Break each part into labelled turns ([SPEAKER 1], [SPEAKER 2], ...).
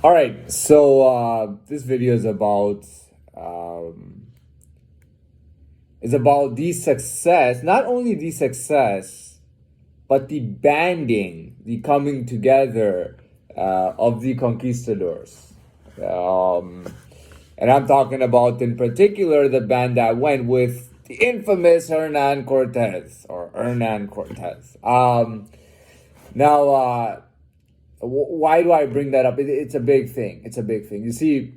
[SPEAKER 1] All right, so this video um, is about the success, not only the success, but the banding, the coming together of the conquistadors. Um, and I'm talking about, in particular, the band that went with the infamous Hernan Cortez or Hernan Cortez. Now, why do I bring that up? It's a big thing. It's a big thing. You see,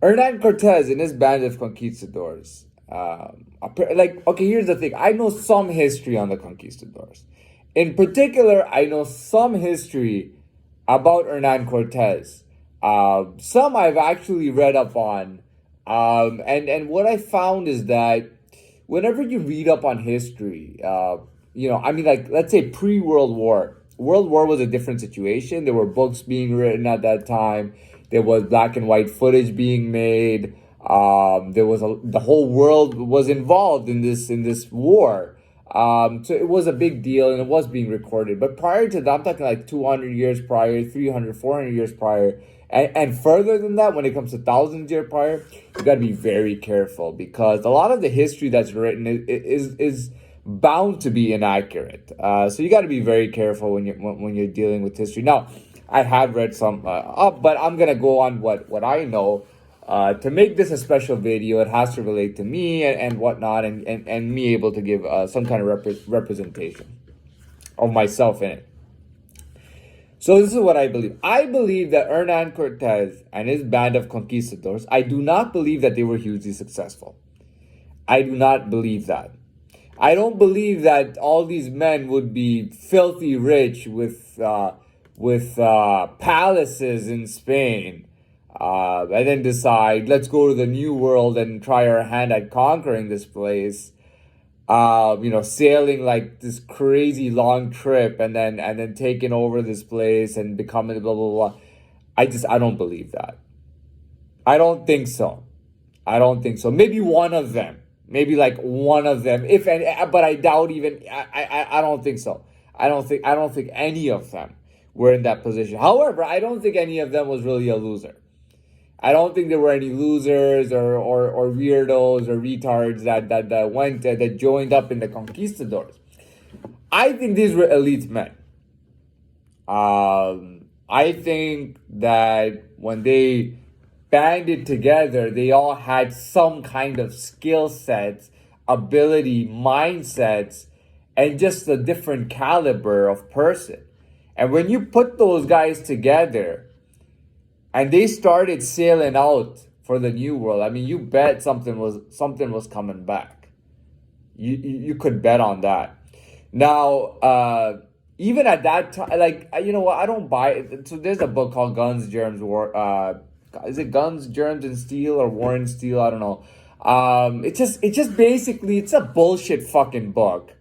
[SPEAKER 1] Hernan Cortez and his band of conquistadors. Okay, here's the thing. I know some history on the conquistadors. In particular, I know some history about Hernan Cortez. Some I've actually read up on. And what I found is that whenever you read up on history, let's say pre-World War. World War was a different situation. There were books being written at that time. There was black and white footage being made. The whole world was involved in this war. So it was a big deal and it was being recorded. But prior to that, I'm talking like 200 years prior, 300, 400 years prior. And further than that, when it comes to thousands years prior, you got to be very careful because a lot of the history that's written is bound to be inaccurate. So you got to be very careful when you're dealing with history. Now, I have read some up, but I'm gonna go on what I know. To make this a special video, it has to relate to me and whatnot, and me able to give some kind of representation of myself in it. So this is what I believe. I believe that Hernan Cortez and his band of conquistadors, I do not believe that they were hugely successful. I do not believe that. I don't believe that all these men would be filthy rich with palaces in Spain, and then decide let's go to the New World and try our hand at conquering this place. Sailing like this crazy long trip and then taking over this place and becoming blah blah blah. I don't believe that. I don't think so. I don't think so. Maybe one of them. Maybe like one of them, if any, but I doubt even. I don't think so. I don't think any of them were in that position. However, I don't think any of them was really a loser. I don't think there were any losers or weirdos or retards that joined up in the conquistadors. I think these were elite men. I think that when they banded together, they all had some kind of skill sets, ability, mindsets, and just a different caliber of person. And when you put those guys together and they started sailing out for the New World, I mean, you bet something was coming back. You could bet on that. Now, even at that time, like, you know what, I don't buy it. So there's a book called Guns, Germs, War. Is it Guns, Germs, and Steel or War and Steel? I don't know. It's just basically it's a bullshit fucking book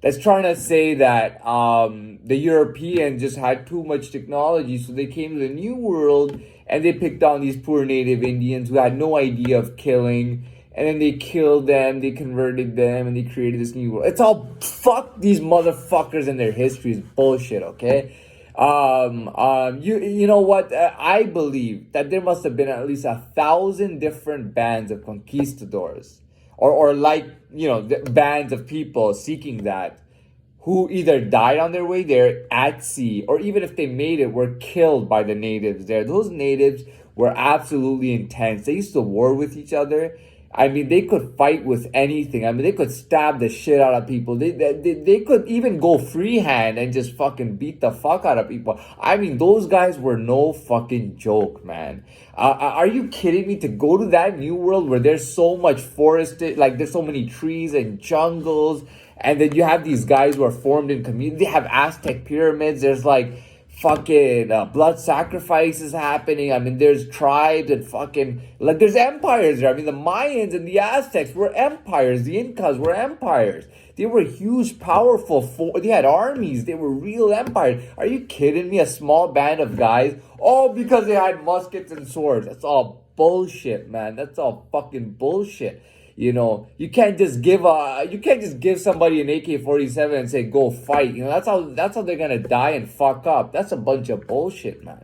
[SPEAKER 1] that's trying to say that the Europeans just had too much technology, so they came to the New World and they picked on these poor native Indians who had no idea of killing, and then they killed them, they converted them, and they created this new world. It's all fuck these motherfuckers and their history is bullshit, okay? You know what? I believe that there must have been at least 1,000 different bands of conquistadors, or like bands of people seeking that, who either died on their way there at sea, or even if they made it, were killed by the natives there. Those natives were absolutely intense. They used to war with each other. I mean, they could fight with anything. I mean, they could stab the shit out of people. They could even go freehand and just fucking beat the fuck out of people. I mean, those guys were no fucking joke, man. Are you kidding me? To go to that New World where there's so much forested, like there's so many trees and jungles, and then you have these guys who are formed in community. They have Aztec pyramids. There's like fucking blood sacrifices happening. I mean, there's tribes and fucking, like, there's empires there. I mean, the Mayans and the Aztecs were empires. The Incas were empires. They were huge, powerful. They had armies. They were real empires. Are you kidding me? A small band of guys, all because they had muskets and swords. That's all bullshit, man. That's all fucking bullshit. You can't just give somebody an AK-47 and say go fight. That's how they're gonna die and fuck up. That's a bunch of bullshit, man.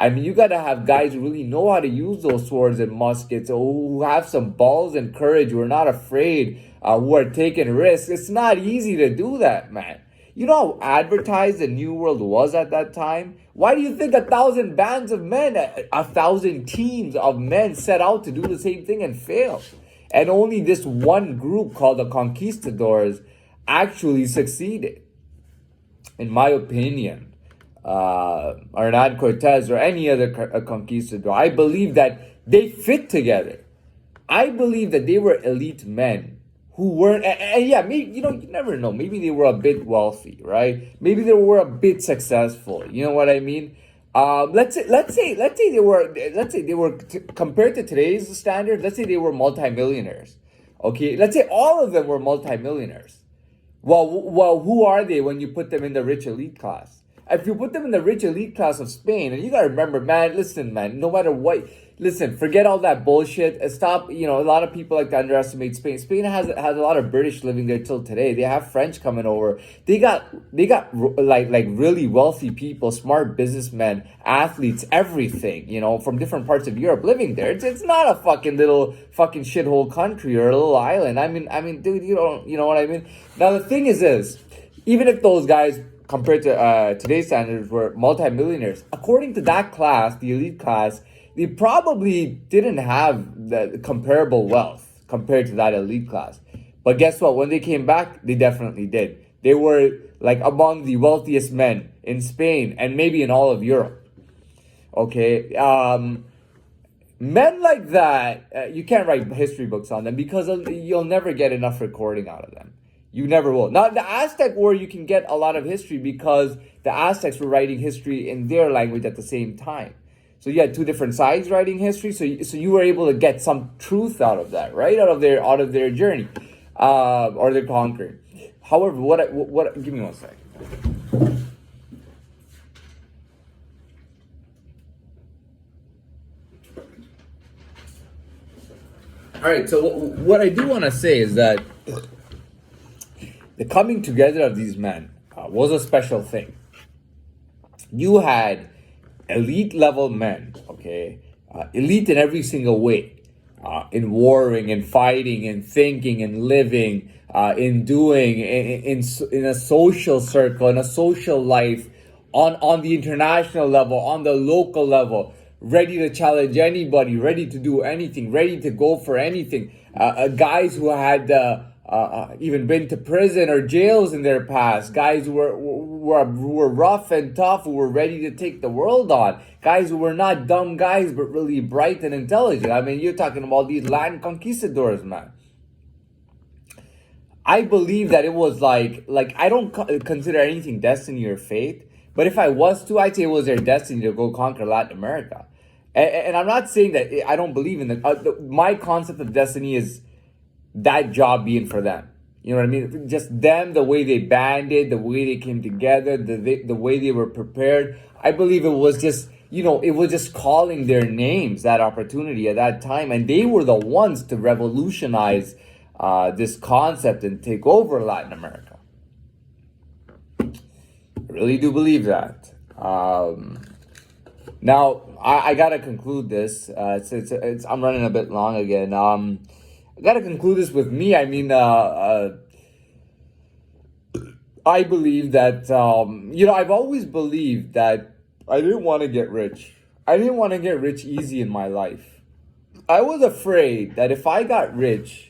[SPEAKER 1] I mean, you got to have guys who really know how to use those swords and muskets, who have some balls and courage, who are not afraid, who are taking risks. It's not easy to do that, man. You know how advertised the New World was at that time? Why do you think 1,000 bands of men, 1,000 teams of men set out to do the same thing and fail? And only this one group called the Conquistadors actually succeeded, in my opinion. Hernan Cortez or any other conquistador, I believe that they fit together. I believe that they were elite men who weren't, and yeah, maybe, you never know. Maybe they were a bit wealthy, right? Maybe they were a bit successful. You know what I mean? Let's say they were compared to today's standards. Let's say they were multimillionaires. Okay, let's say all of them were multimillionaires. Well, who are they when you put them in the rich elite class? If you put them in the rich elite class of Spain, and you gotta remember, man, listen, man, no matter what, listen, forget all that bullshit. Stop, a lot of people like to underestimate Spain. Spain has a lot of British living there till today. They have French coming over. They got like really wealthy people, smart businessmen, athletes, everything, from different parts of Europe living there. It's not a fucking little fucking shithole country or a little island. I mean, dude, you know what I mean? Now the thing is this, even if those guys compared to today's standards were multimillionaires, according to that class, the elite class, they probably didn't have the comparable wealth compared to that elite class. But guess what? When they came back, they definitely did. They were like among the wealthiest men in Spain and maybe in all of Europe. Okay. Men like that, you can't write history books on them because you'll never get enough recording out of them. You never will. Now, the Aztec War, you can get a lot of history because the Aztecs were writing history in their language at the same time. So you had two different sides writing history. So you were able to get some truth out of that, right? Out of their journey, or their conquering. However, what? Give me one sec. All right. So what I do want to say is that the coming together of these men was a special thing. You had elite level men, okay, elite in every single way, in warring, in fighting, in thinking, in living, in doing, in a social circle, in a social life, on the international level, on the local level, ready to challenge anybody, ready to do anything, ready to go for anything. Guys who had even been to prison or jails in their past, guys who were rough and tough, who were ready to take the world on, guys who were not dumb guys but really bright and intelligent. I mean, you're talking about these Latin conquistadors, man. I believe that it was like I don't consider anything destiny or fate, but if I was to, I'd say it was their destiny to go conquer Latin America. And I'm not saying that I don't believe in my concept of destiny is that job being for them. You know what I mean? Just them, the way they banded, the way they came together, the way they were prepared. I believe it was just, it was just calling their names, that opportunity at that time. And they were the ones to revolutionize this concept and take over Latin America. I really do believe that. Now, I gotta conclude this. I'm running a bit long again. I gotta conclude this with me. I mean, I believe that, I've always believed that I didn't want to get rich. I didn't want to get rich easy in my life. I was afraid that if I got rich,